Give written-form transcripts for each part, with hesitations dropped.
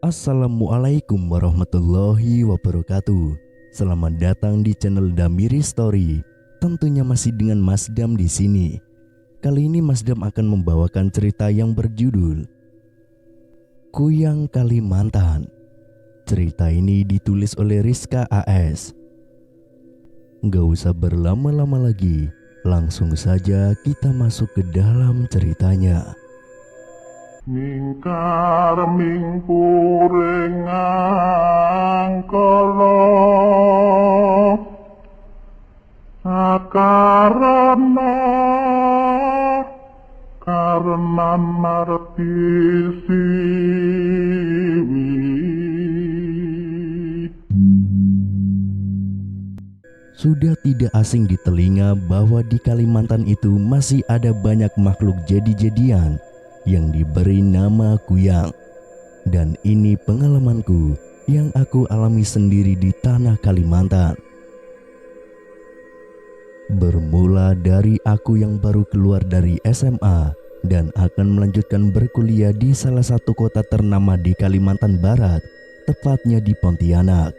Assalamualaikum warahmatullahi wabarakatuh. Selamat datang di channel Damiri Story. Tentunya masih dengan Mas Dam di sini. Kali ini Mas Dam akan membawakan cerita yang berjudul Kuyang Kalimantan. Cerita ini ditulis oleh Rizka AS. Gak usah berlama-lama lagi, langsung saja kita masuk ke dalam ceritanya. Mingkar mingpurengang kala karena marti siwi. Sudah tidak asing di telinga bahwa di Kalimantan itu masih ada banyak makhluk jadi-jadian yang diberi nama kuyang. Dan ini pengalamanku yang aku alami sendiri di tanah Kalimantan. Bermula dari aku yang baru keluar dari SMA dan akan melanjutkan berkuliah di salah satu kota ternama di Kalimantan Barat, tepatnya di Pontianak.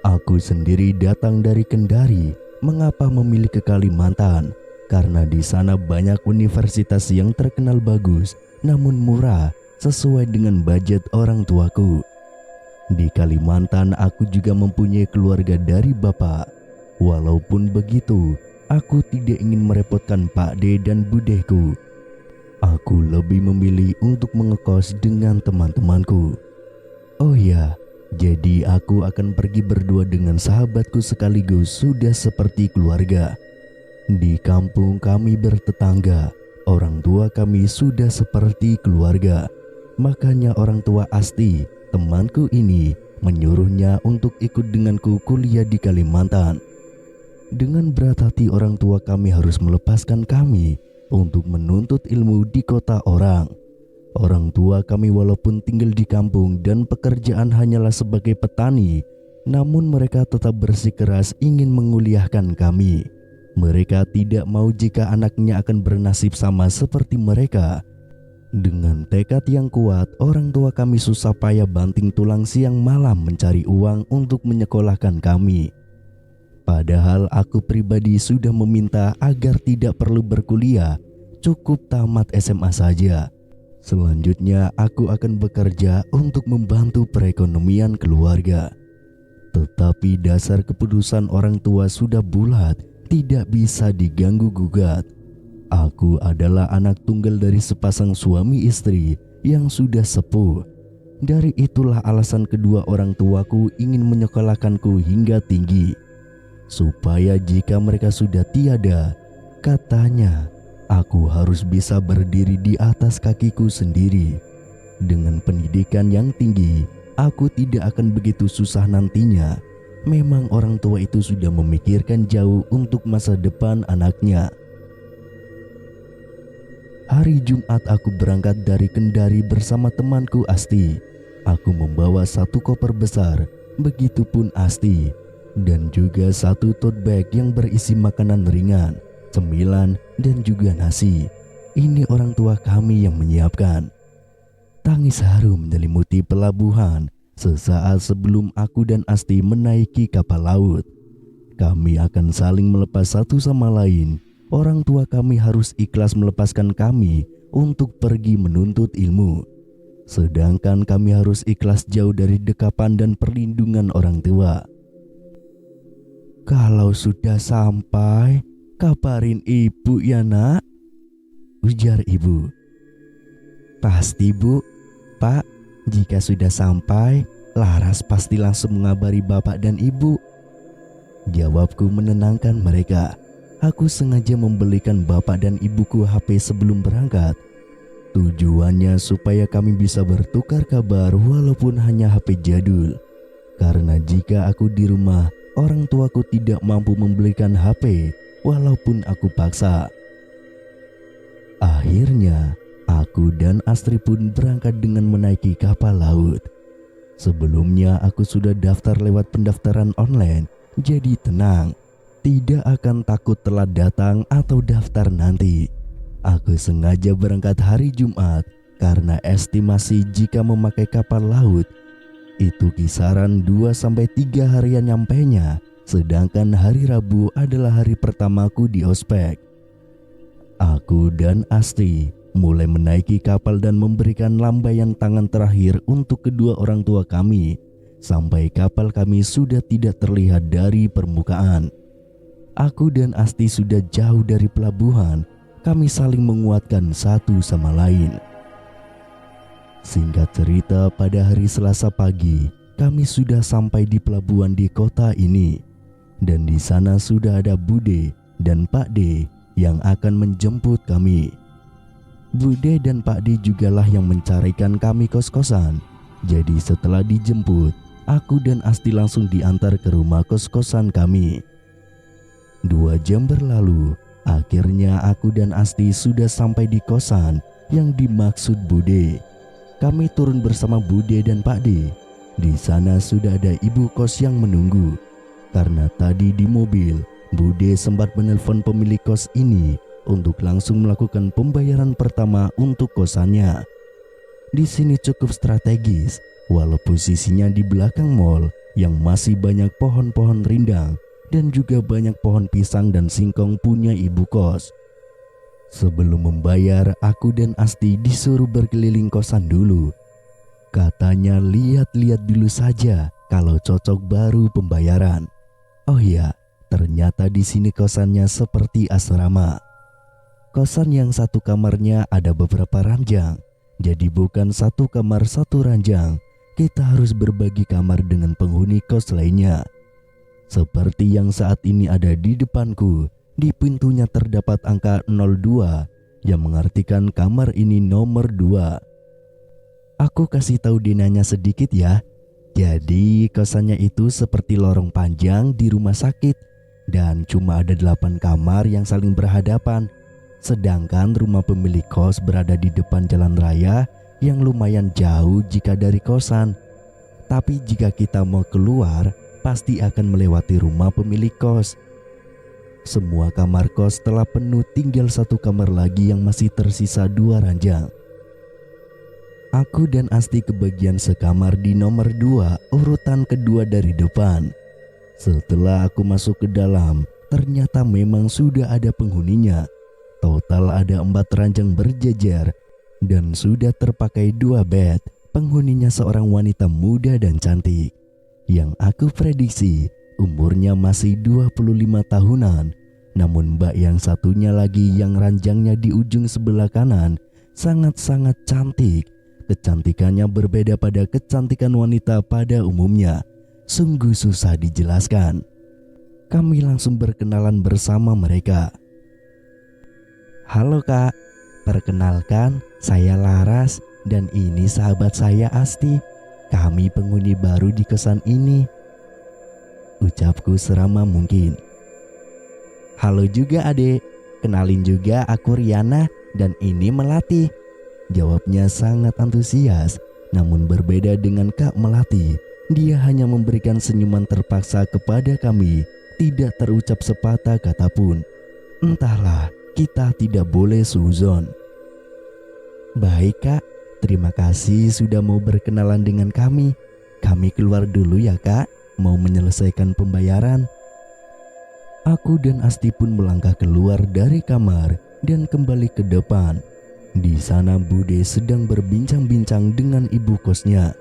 Aku sendiri datang dari Kendari. Mengapa memilih ke Kalimantan? Karena di sana banyak universitas yang terkenal bagus, namun murah, sesuai dengan budget orang tuaku. Di Kalimantan aku juga mempunyai keluarga dari bapak. Walaupun begitu, aku tidak ingin merepotkan Pak D dan Budehku. Aku lebih memilih untuk mengekos dengan teman-temanku. Oh ya, jadi aku akan pergi berdua dengan sahabatku sekaligus sudah seperti keluarga. Di kampung kami bertetangga, orang tua kami sudah seperti keluarga. Makanya orang tua Asti, temanku ini, menyuruhnya untuk ikut denganku kuliah di Kalimantan. Dengan berat hati orang tua kami harus melepaskan kami untuk menuntut ilmu di kota orang. Orang tua kami walaupun tinggal di kampung dan pekerjaan hanyalah sebagai petani, namun mereka tetap bersikeras ingin menguliahkan kami. Mereka tidak mau jika anaknya akan bernasib sama seperti mereka. Dengan tekad yang kuat, orang tua kami susah payah banting tulang siang malam mencari uang untuk menyekolahkan kami. Padahal aku pribadi sudah meminta agar tidak perlu berkuliah, cukup tamat SMA saja. Selanjutnya aku akan bekerja untuk membantu perekonomian keluarga. Tetapi dasar keputusan orang tua sudah bulat, tidak bisa diganggu-gugat. Aku adalah anak tunggal dari sepasang suami istri yang sudah sepuh. Dari itulah alasan kedua orang tuaku ingin menyekolahkanku hingga tinggi. Supaya jika mereka sudah tiada, katanya, aku harus bisa berdiri di atas kakiku sendiri. Dengan pendidikan yang tinggi, aku tidak akan begitu susah nantinya. Memang orang tua itu sudah memikirkan jauh untuk masa depan anaknya. Hari Jumat aku berangkat dari Kendari bersama temanku Asti. Aku membawa satu koper besar, begitupun Asti. Dan juga satu tote bag yang berisi makanan ringan, cemilan, dan juga nasi. Ini orang tua kami yang menyiapkan. Tangis haru menyelimuti pelabuhan sesaat sebelum aku dan Asti menaiki kapal laut. Kami akan saling melepas satu sama lain. Orang tua kami harus ikhlas melepaskan kami untuk pergi menuntut ilmu. Sedangkan kami harus ikhlas jauh dari dekapan dan perlindungan orang tua. Kalau sudah sampai, kabarin ibu ya nak, ujar ibu. Pasti bu, Pak. Jika sudah sampai, Laras pasti langsung mengabari bapak dan ibu. Jawabku menenangkan mereka. Aku sengaja membelikan bapak dan ibuku HP sebelum berangkat. Tujuannya supaya kami bisa bertukar kabar walaupun hanya HP jadul. Karena jika aku di rumah, orang tuaku tidak mampu membelikan HP walaupun aku paksa. Akhirnya, aku dan Astri pun berangkat dengan menaiki kapal laut. Sebelumnya aku sudah daftar lewat pendaftaran online, jadi tenang. Tidak akan takut telat datang atau daftar nanti. Aku sengaja berangkat hari Jumat karena estimasi jika memakai kapal laut itu kisaran 2-3 harian nyampainya, sedangkan hari Rabu adalah hari pertamaku di ospek. Aku dan Asti mulai menaiki kapal dan memberikan lambaian tangan terakhir untuk kedua orang tua kami sampai kapal kami sudah tidak terlihat dari permukaan. Aku dan Asti sudah jauh dari pelabuhan. Kami saling menguatkan satu sama lain. Singkat cerita, pada hari Selasa pagi kami sudah sampai di pelabuhan di kota ini, dan di sana sudah ada Bude dan Pak D yang akan menjemput kami. Bude dan Pak D jugalah yang mencarikan kami kos-kosan. Jadi setelah dijemput, aku dan Asti langsung diantar ke rumah kos-kosan kami. 2 jam berlalu, akhirnya aku dan Asti sudah sampai di kosan yang dimaksud Bude. Kami turun bersama Bude dan Pak D. Di sana sudah ada ibu kos yang menunggu. Karena tadi di mobil, Bude sempat menelpon pemilik kos ini untuk langsung melakukan pembayaran pertama untuk kosannya. Di sini cukup strategis, walau posisinya di belakang mall yang masih banyak pohon-pohon rindang dan juga banyak pohon pisang dan singkong punya ibu kos. Sebelum membayar, aku dan Asti disuruh berkeliling kosan dulu. Katanya lihat-lihat dulu saja, kalau cocok baru pembayaran. Oh iya, ternyata di sini kosannya seperti asrama. Kosan yang satu kamarnya ada beberapa ranjang, jadi bukan satu kamar satu ranjang. Kita harus berbagi kamar dengan penghuni kos lainnya. Seperti yang saat ini ada di depanku, di pintunya terdapat angka 02 yang mengartikan kamar ini nomor 2. Aku kasih tahu Dinanya sedikit ya. Jadi kosannya itu seperti lorong panjang di rumah sakit dan cuma ada 8 kamar yang saling berhadapan. Sedangkan rumah pemilik kos berada di depan jalan raya yang lumayan jauh jika dari kosan. Tapi jika kita mau keluar, pasti akan melewati rumah pemilik kos. Semua kamar kos telah penuh, tinggal satu kamar lagi yang masih tersisa 2 ranjang. Aku dan Asti kebagian sekamar di nomor 2, urutan kedua dari depan. Setelah aku masuk ke dalam, ternyata memang sudah ada penghuninya. Total ada 4 ranjang berjejer dan sudah terpakai 2 bed. Penghuninya seorang wanita muda dan cantik yang aku prediksi umurnya masih 25 tahunan. Namun mbak yang satunya lagi yang ranjangnya di ujung sebelah kanan sangat-sangat cantik. Kecantikannya berbeda pada kecantikan wanita pada umumnya. Sungguh susah dijelaskan. Kami langsung berkenalan bersama mereka. Halo kak, perkenalkan saya Laras dan ini sahabat saya Asti. Kami penghuni baru di kosan ini, ucapku seramah mungkin. Halo juga adek, kenalin juga aku Riana dan ini Melati, jawabnya sangat antusias. Namun berbeda dengan Kak Melati, dia hanya memberikan senyuman terpaksa kepada kami, tidak terucap sepatah kata pun. Entahlah, kita tidak boleh suzon. Baik kak, terima kasih sudah mau berkenalan dengan kami. Kami keluar dulu ya kak, mau menyelesaikan pembayaran. Aku dan Asti pun melangkah keluar dari kamar dan kembali ke depan. Di sana Bude sedang berbincang-bincang dengan ibu kosnya.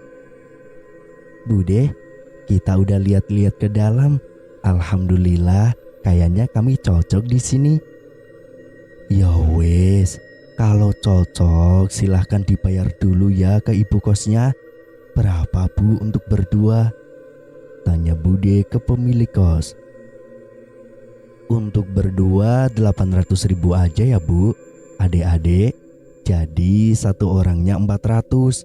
Bude, kita udah lihat-lihat ke dalam. Alhamdulillah, kayaknya kami cocok di sini. Ya wes, kalau cocok silahkan dibayar dulu ya ke ibu kosnya. Berapa bu untuk berdua? Tanya Bude ke pemilik kos. Untuk berdua 800.000 aja ya bu, adik-adik. Jadi satu orangnya 400,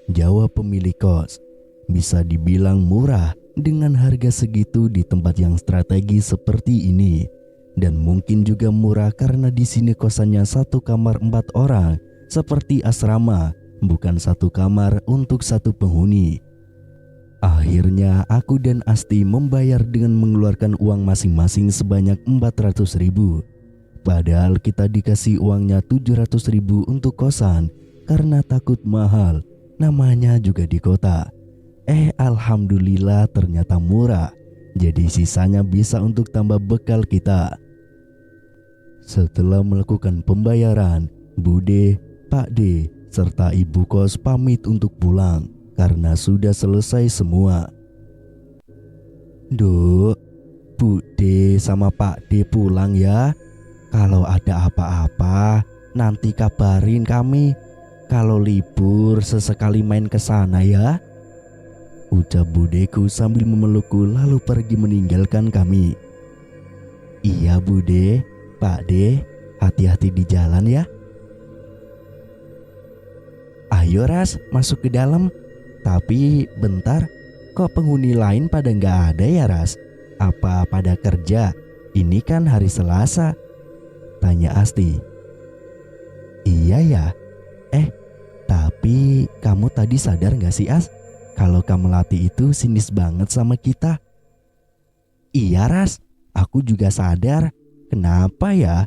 jawab pemilik kos. Bisa dibilang murah dengan harga segitu di tempat yang strategis seperti ini. Dan mungkin juga murah karena di sini kosannya satu kamar 4 orang, seperti asrama, bukan satu kamar untuk satu penghuni. Akhirnya aku dan Asti membayar dengan mengeluarkan uang masing-masing sebanyak 400.000. Padahal kita dikasih uangnya 700.000 untuk kosan karena takut mahal, namanya juga di kota. Alhamdulillah ternyata murah, jadi sisanya bisa untuk tambah bekal kita. Setelah melakukan pembayaran, Bude, Pak D, serta ibu kos pamit untuk pulang karena sudah selesai semua. Duk, Bu D sama Pak D pulang ya. Kalau ada apa-apa nanti kabarin kami. Kalau libur sesekali main ke sana ya, ucap budeku sambil memelukku lalu pergi meninggalkan kami. Iya Bude, Pak D, hati-hati di jalan ya. Ayo Ras, masuk ke dalam. Tapi bentar, kok penghuni lain pada nggak ada ya Ras? Apa pada kerja? Ini kan hari Selasa, tanya Asti. Iya ya. Tapi kamu tadi sadar gak sih As, kalau Kak Melati itu sinis banget sama kita? Iya Ras, aku juga sadar. Kenapa ya?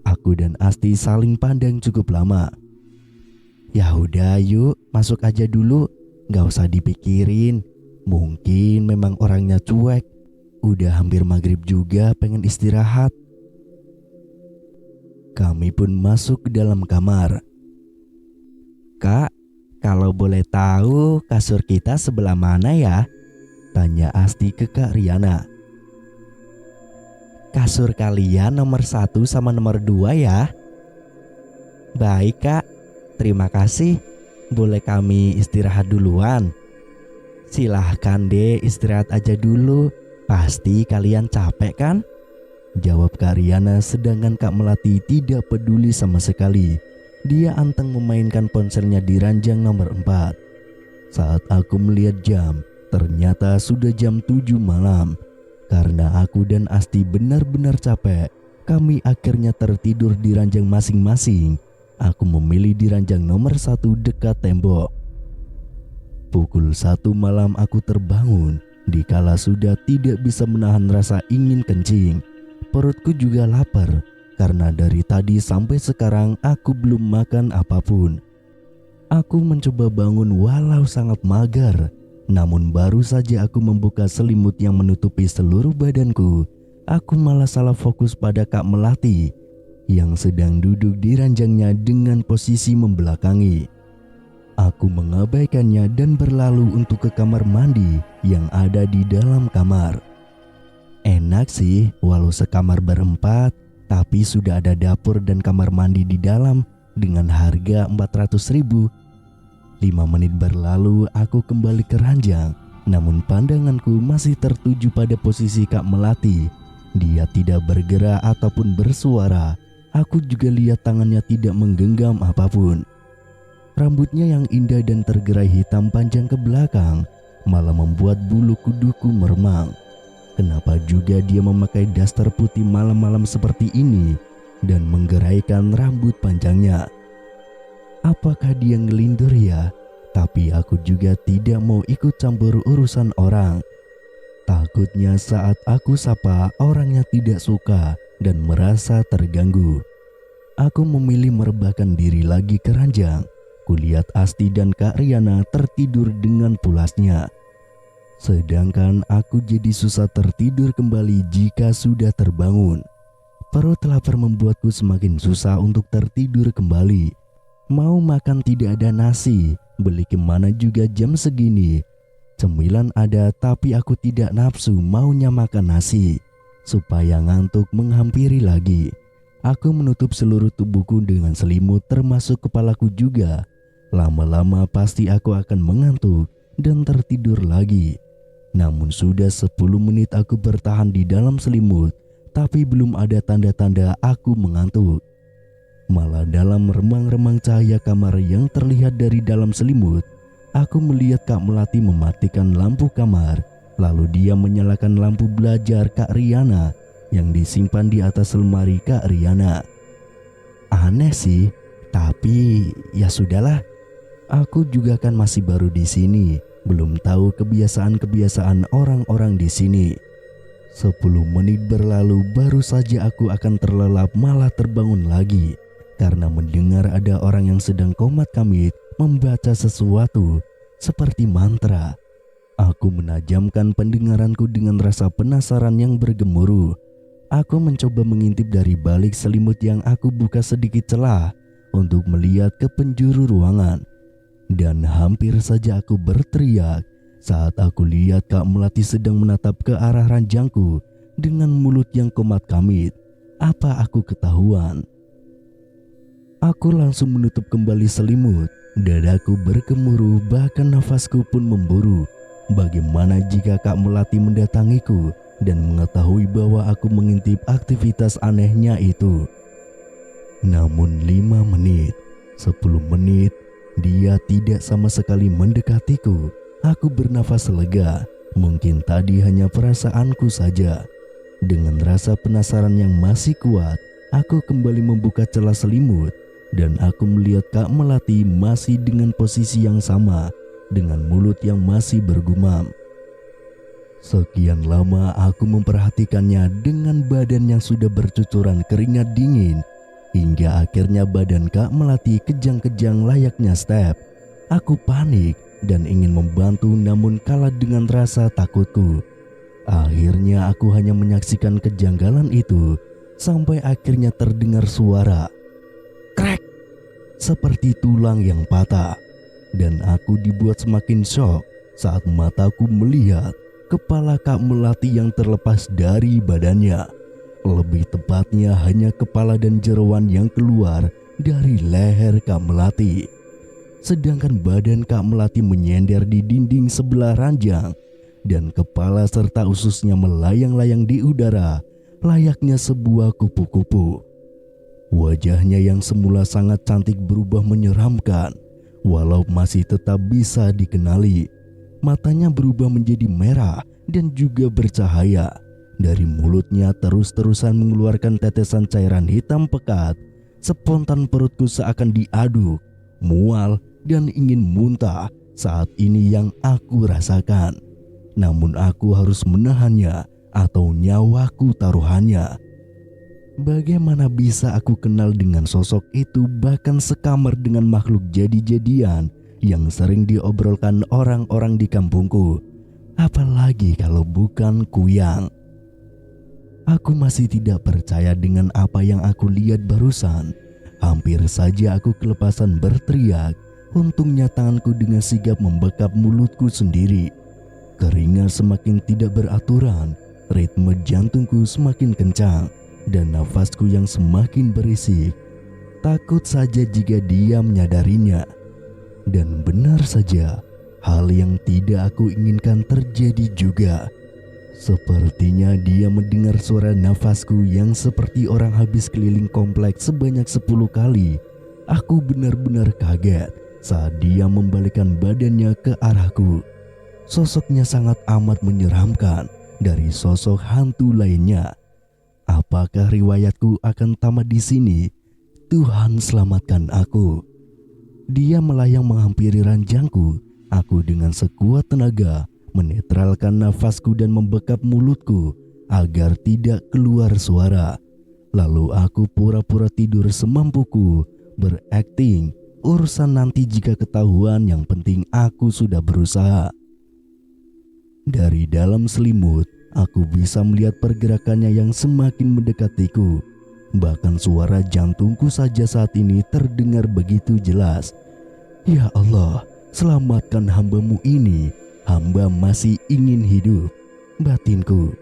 Aku dan Asti saling pandang cukup lama. Ya udah yuk masuk aja dulu, gak usah dipikirin. Mungkin memang orangnya cuek. Udah hampir maghrib juga pengen istirahat. Kami pun masuk ke dalam kamar. Kak, kalau boleh tahu kasur kita sebelah mana ya? Tanya Asti ke Kak Riana. Kasur kalian nomor 1 sama nomor 2 ya. Baik Kak, terima kasih. Boleh kami istirahat duluan? Silahkan deh istirahat aja dulu. Pasti kalian capek kan? Jawab Kak Riana, sedangkan Kak Melati tidak peduli sama sekali. Dia anteng memainkan ponselnya di ranjang nomor 4. Saat aku melihat jam, ternyata sudah jam 7 malam. Karena aku dan Asti benar-benar capek, kami akhirnya tertidur di ranjang masing-masing. Aku memilih di ranjang nomor 1 dekat tembok. Pukul 1 malam aku terbangun, dikala sudah tidak bisa menahan rasa ingin kencing. Perutku juga lapar, karena dari tadi sampai sekarang aku belum makan apapun. Aku mencoba bangun walau sangat magar. Namun baru saja aku membuka selimut yang menutupi seluruh badanku, aku malah salah fokus pada Kak Melati yang sedang duduk di ranjangnya dengan posisi membelakangi. Aku mengabaikannya dan berlalu untuk ke kamar mandi yang ada di dalam kamar. Enak sih walau sekamar berempat, tapi sudah ada dapur dan kamar mandi di dalam dengan harga 400.000. 5 menit berlalu aku kembali ke ranjang, namun pandanganku masih tertuju pada posisi Kak Melati. Dia tidak bergerak ataupun bersuara. Aku juga lihat tangannya tidak menggenggam apapun. Rambutnya yang indah dan tergerai hitam panjang ke belakang malah membuat bulu kuduku meremang. Kenapa juga dia memakai daster putih malam-malam seperti ini dan menggeraikan rambut panjangnya? Apakah dia ngelindur ya? Tapi aku juga tidak mau ikut campur urusan orang. Takutnya saat aku sapa orangnya tidak suka dan merasa terganggu. Aku memilih merebahkan diri lagi ke ranjang. Kulihat Asti dan Kak Riana tertidur dengan pulasnya. Sedangkan aku jadi susah tertidur kembali jika sudah terbangun. Perut lapar membuatku semakin susah untuk tertidur kembali. Mau makan tidak ada nasi, beli kemana juga jam segini. Cemilan ada tapi aku tidak nafsu maunya makan nasi. Supaya ngantuk menghampiri lagi, aku menutup seluruh tubuhku dengan selimut termasuk kepalaku juga. Lama-lama pasti aku akan mengantuk dan tertidur lagi. Namun sudah 10 menit aku bertahan di dalam selimut, tapi belum ada tanda-tanda aku mengantuk. Malah dalam remang-remang cahaya kamar yang terlihat dari dalam selimut, aku melihat Kak Melati mematikan lampu kamar. Lalu dia menyalakan lampu belajar Kak Riana yang disimpan di atas lemari Kak Riana. Aneh sih, tapi ya sudahlah. Aku juga kan masih baru di sini, belum tahu kebiasaan-kebiasaan orang-orang di sini. 10 menit berlalu baru saja aku akan terlelap malah terbangun lagi. karena mendengar ada orang yang sedang komat kamit membaca sesuatu seperti mantra. Aku menajamkan pendengaranku dengan rasa penasaran yang bergemuruh. Aku mencoba mengintip dari balik selimut yang aku buka sedikit celah untuk melihat ke penjuru ruangan. Dan hampir saja aku berteriak saat aku lihat Kak Melati sedang menatap ke arah ranjangku dengan mulut yang komat kamit. Apa aku ketahuan? Aku langsung menutup kembali selimut. Dadaku bergemuruh, bahkan nafasku pun memburu. Bagaimana jika Kak Melati mendatangiku dan mengetahui bahwa aku mengintip aktivitas anehnya itu? Namun 5 menit, 10 menit, dia tidak sama sekali mendekatiku. Aku bernafas lega. Mungkin tadi hanya perasaanku saja. Dengan rasa penasaran yang masih kuat, aku kembali membuka celah selimut dan aku melihat Kak Melati masih dengan posisi yang sama, dengan mulut yang masih bergumam. Sekian lama aku memperhatikannya dengan badan yang sudah bercucuran keringat dingin, hingga akhirnya badan Kak Melati kejang-kejang layaknya step. Aku panik dan ingin membantu, namun kalah dengan rasa takutku. Akhirnya aku hanya menyaksikan kejanggalan itu sampai akhirnya terdengar suara krek seperti tulang yang patah, dan aku dibuat semakin syok saat mataku melihat kepala Kak Melati yang terlepas dari badannya. Lebih tepatnya hanya kepala dan jeroan yang keluar dari leher Kak Melati. Sedangkan badan Kak Melati menyender di dinding sebelah ranjang dan kepala serta ususnya melayang-layang di udara layaknya sebuah kupu-kupu. Wajahnya yang semula sangat cantik berubah menyeramkan, walau masih tetap bisa dikenali. Matanya berubah menjadi merah dan juga bercahaya. Dari mulutnya terus-terusan mengeluarkan tetesan cairan hitam pekat. Spontan perutku seakan diaduk, mual, dan ingin muntah saat ini yang aku rasakan. Namun aku harus menahannya atau nyawaku taruhannya. Bagaimana bisa aku kenal dengan sosok itu, bahkan sekamar dengan makhluk jadi-jadian yang sering diobrolkan orang-orang di kampungku? Apalagi kalau bukan Kuyang. Aku masih tidak percaya dengan apa yang aku lihat barusan. Hampir saja aku kelepasan berteriak. Untungnya tanganku dengan sigap membekap mulutku sendiri. Keringat semakin tidak beraturan, ritme jantungku semakin kencang, dan nafasku yang semakin berisik. Takut saja jika dia menyadarinya. Dan benar saja, hal yang tidak aku inginkan terjadi juga. Sepertinya dia mendengar suara nafasku yang seperti orang habis keliling kompleks sebanyak 10 kali. Aku benar-benar kaget saat dia membalikkan badannya ke arahku. Sosoknya sangat amat menyeramkan dari sosok hantu lainnya. Apakah riwayatku akan tamat di sini? Tuhan selamatkan aku. Dia melayang menghampiri ranjangku. Aku dengan sekuat tenaga menetralkan nafasku dan membekap mulutku agar tidak keluar suara. Lalu aku pura-pura tidur semampuku, berakting, urusan nanti jika ketahuan, yang penting aku sudah berusaha. Dari dalam selimut, aku bisa melihat pergerakannya yang semakin mendekatiku. Bahkan suara jantungku saja saat ini terdengar begitu jelas. Ya Allah, selamatkan hamba-Mu ini. Hamba masih ingin hidup. Batinku.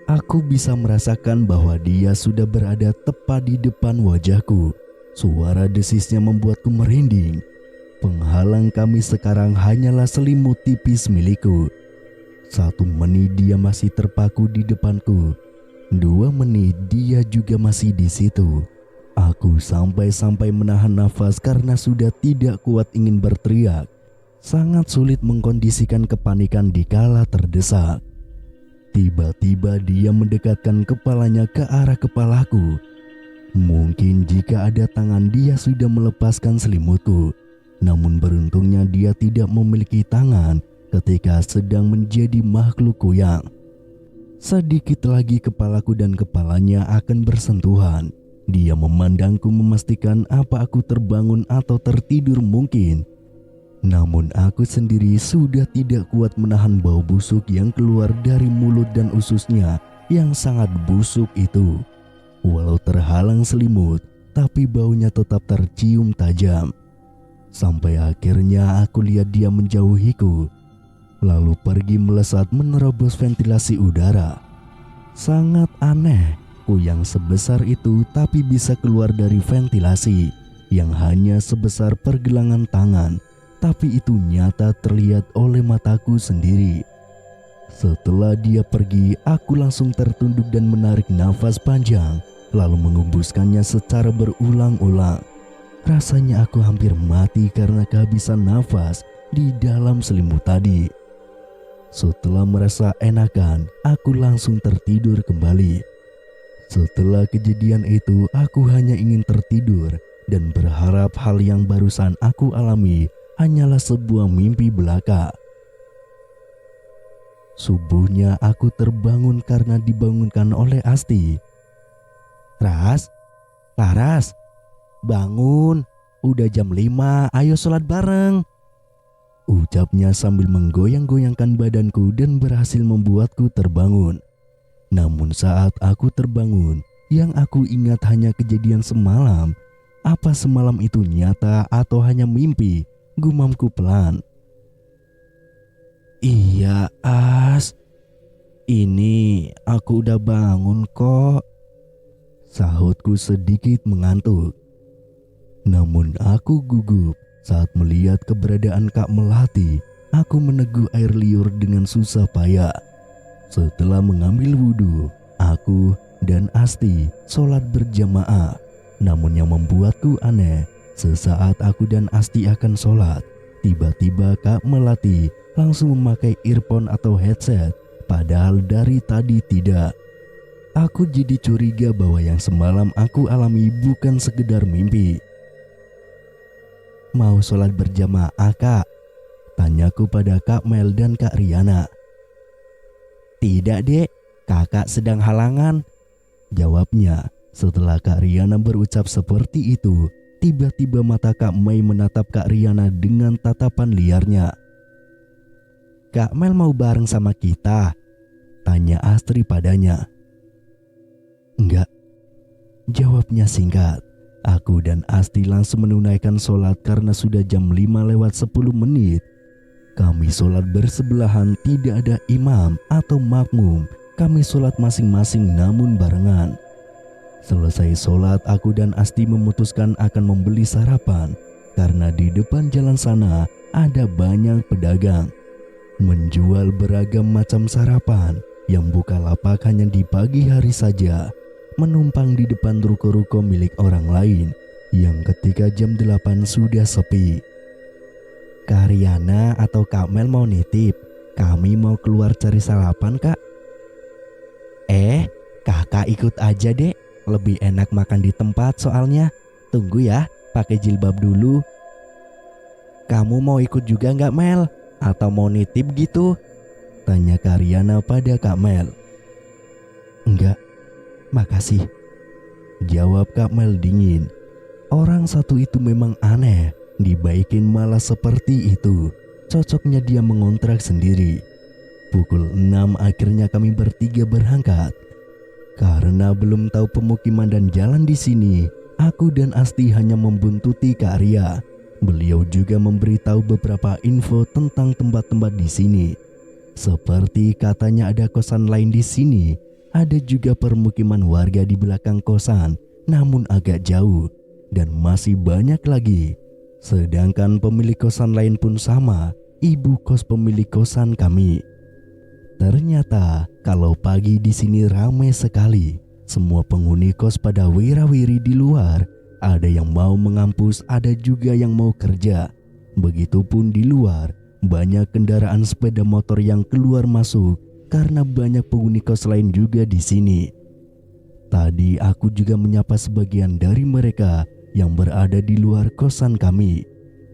Aku bisa merasakan bahwa dia sudah berada tepat di depan wajahku. Suara desisnya membuatku merinding. Penghalang kami sekarang hanyalah selimut tipis milikku. 1 menit dia masih terpaku di depanku. 2 menit dia juga masih di situ. Aku sampai-sampai menahan nafas karena sudah tidak kuat ingin berteriak. Sangat sulit mengkondisikan kepanikan dikala terdesak. Tiba-tiba dia mendekatkan kepalanya ke arah kepalaku. Mungkin jika ada tangan dia sudah melepaskan selimutku. Namun beruntungnya dia tidak memiliki tangan ketika sedang menjadi makhluk Kuyang. Sedikit lagi kepalaku dan kepalanya akan bersentuhan. Dia memandangku memastikan apa aku terbangun atau tertidur mungkin. Namun aku sendiri sudah tidak kuat menahan bau busuk yang keluar dari mulut dan ususnya yang sangat busuk itu. Walau terhalang selimut, tapi baunya tetap tercium tajam. Sampai akhirnya aku lihat dia menjauhiku, lalu pergi melesat menerobos ventilasi udara. Sangat aneh, yang sebesar itu tapi bisa keluar dari ventilasi yang hanya sebesar pergelangan tangan. Tapi itu nyata terlihat oleh mataku sendiri. Setelah dia pergi, aku langsung tertunduk dan menarik nafas panjang, lalu mengembuskannya secara berulang-ulang. Rasanya aku hampir mati karena kehabisan nafas di dalam selimut tadi. Setelah merasa enakan, aku langsung tertidur kembali. Setelah kejadian itu, aku hanya ingin tertidur dan berharap hal yang barusan aku alami hanyalah sebuah mimpi belaka. Subuhnya aku terbangun karena dibangunkan oleh Asti. Laras, bangun, udah jam 5, ayo sholat bareng. Ucapnya sambil menggoyang-goyangkan badanku dan berhasil membuatku terbangun. Namun saat aku terbangun, yang aku ingat hanya kejadian semalam. Apa semalam itu nyata atau hanya mimpi? Gumamku pelan. Iya, As. Ini aku udah bangun kok. Sahutku sedikit mengantuk. Namun aku gugup saat melihat keberadaan Kak Melati. Aku meneguh air liur dengan susah payah. Setelah mengambil wudhu, aku dan Asti sholat berjamaah. Namun yang membuatku aneh, sesaat aku dan Asti akan sholat, tiba-tiba Kak Melati langsung memakai earphone atau headset, padahal dari tadi tidak. Aku jadi curiga bahwa yang semalam aku alami bukan sekedar mimpi. Mau sholat berjamaah, Kak? Tanyaku pada Kak Mel dan Kak Riana. Tidak, Dek, kakak sedang halangan, jawabnya. Setelah Kak Riana berucap seperti itu, tiba-tiba mata Kak Mei menatap Kak Riana dengan tatapan liarnya. Kak Mel mau bareng sama kita? Tanya Astri padanya. Enggak, jawabnya singkat. Aku dan Asti langsung menunaikan sholat karena sudah jam 5:10. Kami sholat bersebelahan, tidak ada imam atau makmum. Kami sholat masing-masing namun barengan. Selesai sholat, aku dan Asti memutuskan akan membeli sarapan karena di depan jalan sana ada banyak pedagang menjual beragam macam sarapan yang buka lapak hanya di pagi hari saja, menumpang di depan ruko-ruko milik orang lain yang ketika jam 8 sudah sepi. Kak Riana atau Kak Mel mau nitip, kami mau keluar cari sarapan, Kak. Kakak ikut aja, Dek. Lebih enak makan di tempat soalnya. Tunggu ya, pakai jilbab dulu. Kamu mau ikut juga nggak, Mel? Atau mau nitip gitu? Tanya Kak Riana pada Kak Mel. Enggak, makasih, jawab Kak Mel dingin. Orang satu itu memang aneh, dibaikin malah seperti itu. Cocoknya dia mengontrak sendiri. Pukul 6 akhirnya kami bertiga berangkat. Karena belum tahu pemukiman dan jalan di sini, aku dan Asti hanya membuntuti Kak Ria. Beliau juga memberitahu beberapa info tentang tempat-tempat di sini. Seperti katanya ada kosan lain di sini, ada juga permukiman warga di belakang kosan, namun agak jauh, dan masih banyak lagi. Sedangkan pemilik kosan lain pun sama, ibu kos pemilik kosan kami. Ternyata kalau pagi di sini ramai sekali. Semua penghuni kos pada wira-wiri di luar. Ada yang mau mengampus, ada juga yang mau kerja. Begitupun di luar, banyak kendaraan sepeda motor yang keluar masuk karena banyak penghuni kos lain juga di sini. Tadi aku juga menyapa sebagian dari mereka yang berada di luar kosan kami.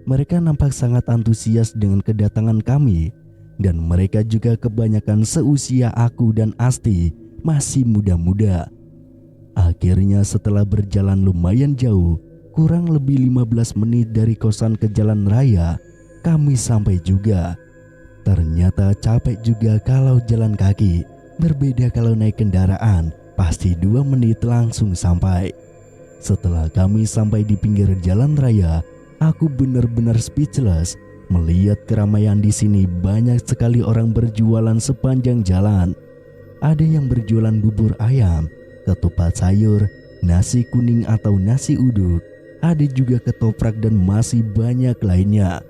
Mereka nampak sangat antusias dengan kedatangan kami. Dan mereka juga kebanyakan seusia aku dan Asti, masih muda-muda. Akhirnya setelah berjalan lumayan jauh, kurang lebih 15 menit dari kosan ke jalan raya, kami sampai juga. Ternyata capek juga kalau jalan kaki. Berbeda kalau naik kendaraan, pasti 2 menit langsung sampai. Setelah kami sampai di pinggir jalan raya, aku benar-benar speechless. Melihat keramaian di sini, banyak sekali orang berjualan sepanjang jalan. Ada yang berjualan bubur ayam, ketupat sayur, nasi kuning atau nasi uduk. Ada juga ketoprak dan masih banyak lainnya.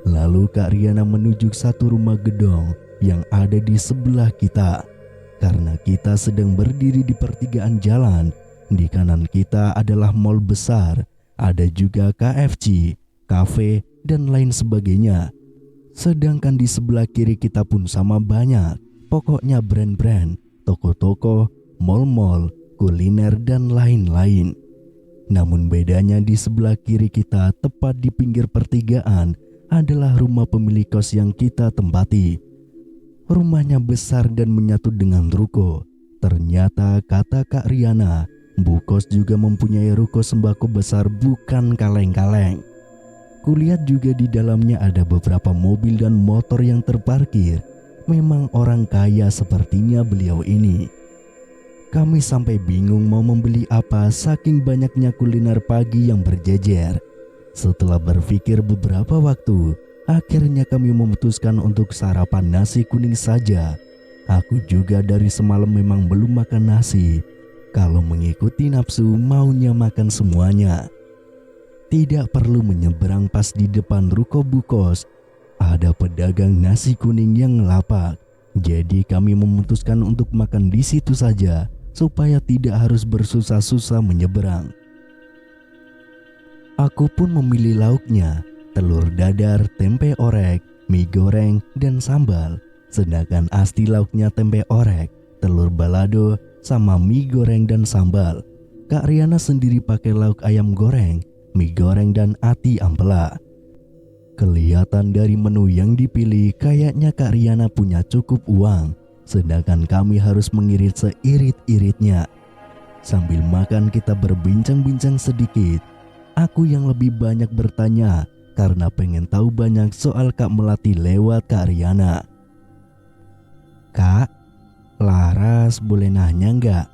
Lalu Kak Riana menuju satu rumah gedung yang ada di sebelah kita. Karena kita sedang berdiri di pertigaan jalan, di kanan kita adalah mall besar. Ada juga KFC, kafe, dan lain sebagainya. Sedangkan di sebelah kiri kita pun sama banyak. Pokoknya brand-brand, toko-toko, mal-mal, kuliner, dan lain-lain. Namun bedanya di sebelah kiri kita, tepat di pinggir pertigaan, adalah rumah pemilik kos yang kita tempati. Rumahnya besar dan menyatu dengan ruko. Ternyata kata Kak Riana, Bu Kos juga mempunyai ruko sembako besar, bukan kaleng-kaleng. Kulihat juga di dalamnya ada beberapa mobil dan motor yang terparkir. Memang orang kaya sepertinya beliau ini. Kami sampai bingung mau membeli apa saking banyaknya kuliner pagi yang berjejer. Setelah berpikir beberapa waktu, akhirnya kami memutuskan untuk sarapan nasi kuning saja. Aku juga dari semalam memang belum makan nasi. Kalau mengikuti nafsu, maunya makan semuanya. Tidak perlu menyeberang, pas di depan ruko Bu Kos ada pedagang nasi kuning yang lapak. Jadi kami memutuskan untuk makan di situ saja supaya tidak harus bersusah-susah menyeberang. Aku pun memilih lauknya, telur dadar, tempe orek, mie goreng, dan sambal. Sedangkan Asti lauknya tempe orek, telur balado, sama mie goreng dan sambal. Kak Riana sendiri pakai lauk ayam goreng, mie goreng, dan ati ampela. Kelihatan dari menu yang dipilih, kayaknya Kak Riana punya cukup uang, sedangkan kami harus mengirit seirit-iritnya. Sambil makan kita berbincang-bincang sedikit. Aku yang lebih banyak bertanya karena pengen tahu banyak soal Kak Melati lewat Kak Riana. "Kak, Laras boleh nanya nggak?"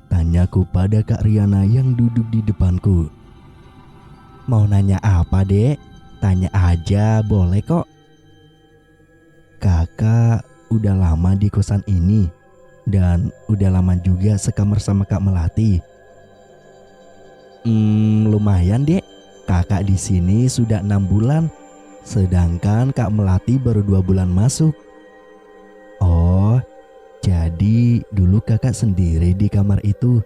tanyaku pada Kak Riana yang duduk di depanku. "Mau nanya apa, Dek? Tanya aja, boleh kok." "Kakak udah lama di kosan ini dan udah lama juga sekamar sama Kak Melati." Lumayan, Dek. Kakak di sini sudah 6 bulan, sedangkan Kak Melati baru 2 bulan masuk." "Oh, jadi dulu kakak sendiri di kamar itu?"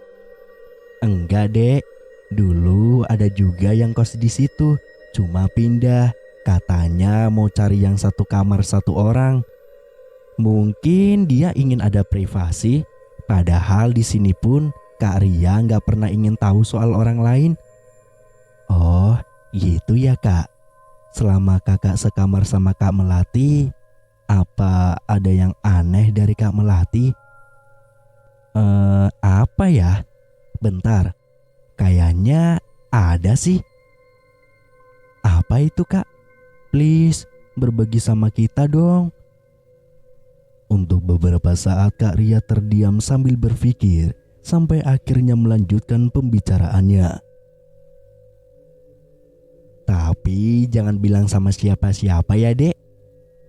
"Enggak, Dek. Dulu ada juga yang kos di situ, cuma pindah. Katanya mau cari yang satu kamar 1 orang. Mungkin dia ingin ada privasi. Padahal di sini pun Kak Ria nggak pernah ingin tahu soal orang lain." "Oh, gitu ya, Kak. Selama kakak sekamar sama Kak Melati, apa ada yang aneh dari Kak Melati?" Apa ya? Bentar. Kayaknya ada sih." "Apa itu, Kak? Please, berbagi sama kita dong." Untuk beberapa saat Kak Ria terdiam sambil berpikir, sampai akhirnya melanjutkan pembicaraannya. "Tapi jangan bilang sama siapa-siapa ya, Dek.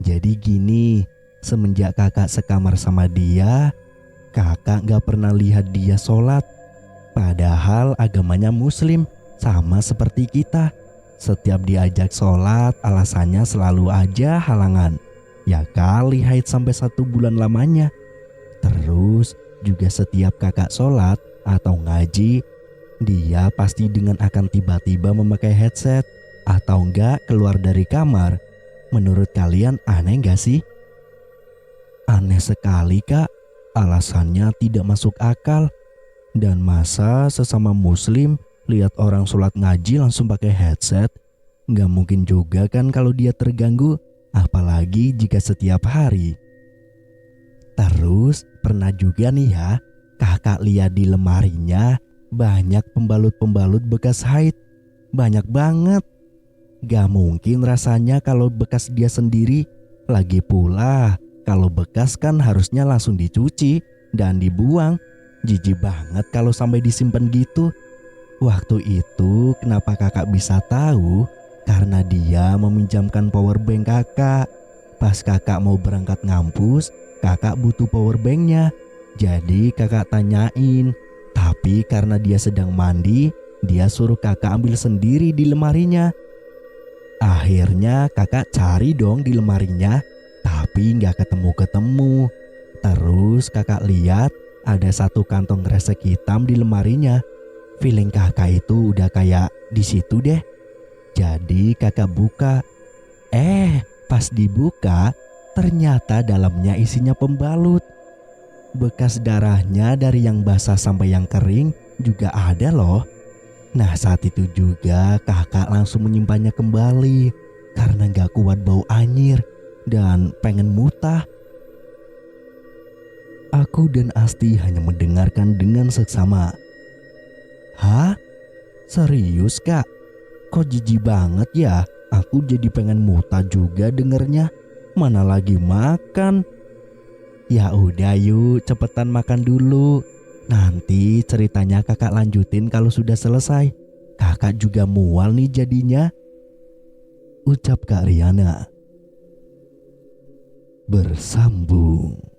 Jadi gini, semenjak kakak sekamar sama dia, kakak gak pernah lihat dia sholat. Padahal agamanya muslim, sama seperti kita. Setiap diajak sholat, alasannya selalu aja halangan. Ya kali haid sampai 1 bulan lamanya. Terus juga setiap kakak sholat atau ngaji, dia pasti dengan akan tiba-tiba memakai headset atau enggak keluar dari kamar. Menurut kalian aneh gak sih?" "Aneh sekali, Kak. Alasannya tidak masuk akal. Dan masa sesama muslim lihat orang sholat ngaji langsung pakai headset? Gak mungkin juga kan kalau dia terganggu, apalagi jika setiap hari. Terus pernah juga nih ya, Kakak lihat di lemarinya banyak pembalut-pembalut bekas haid. Banyak banget. Gak mungkin rasanya kalau bekas dia sendiri. Lagi pula kalau bekas kan harusnya langsung dicuci dan dibuang. Jijik banget kalau sampai disimpan gitu. Waktu itu kenapa kakak bisa tahu? Karena dia meminjamkan powerbank kakak. Pas kakak mau berangkat ngampus, kakak butuh powerbanknya. Jadi kakak tanyain. Tapi karena dia sedang mandi, dia suruh kakak ambil sendiri di lemarinya. Akhirnya kakak cari dong di lemarinya, tapi gak ketemu-ketemu. Terus kakak lihat ada satu kantong kresek hitam di lemarinya. Feeling kakak itu udah kayak di situ deh. Jadi kakak buka. Pas dibuka ternyata dalamnya isinya pembalut. Bekas darahnya dari yang basah sampai yang kering juga ada loh. Nah saat itu juga kakak langsung menyimpannya kembali karena gak kuat bau anyir dan pengen muntah. Aku dan Asti hanya mendengarkan dengan seksama. Hah? Serius kak? Kok jijik banget ya? Aku jadi pengen muntah juga dengernya. Mana lagi makan. Ya udah yuk cepetan makan dulu. Nanti ceritanya kakak lanjutin kalau sudah selesai. Kakak juga mual nih jadinya. Ucap Kak Riana. Bersambung.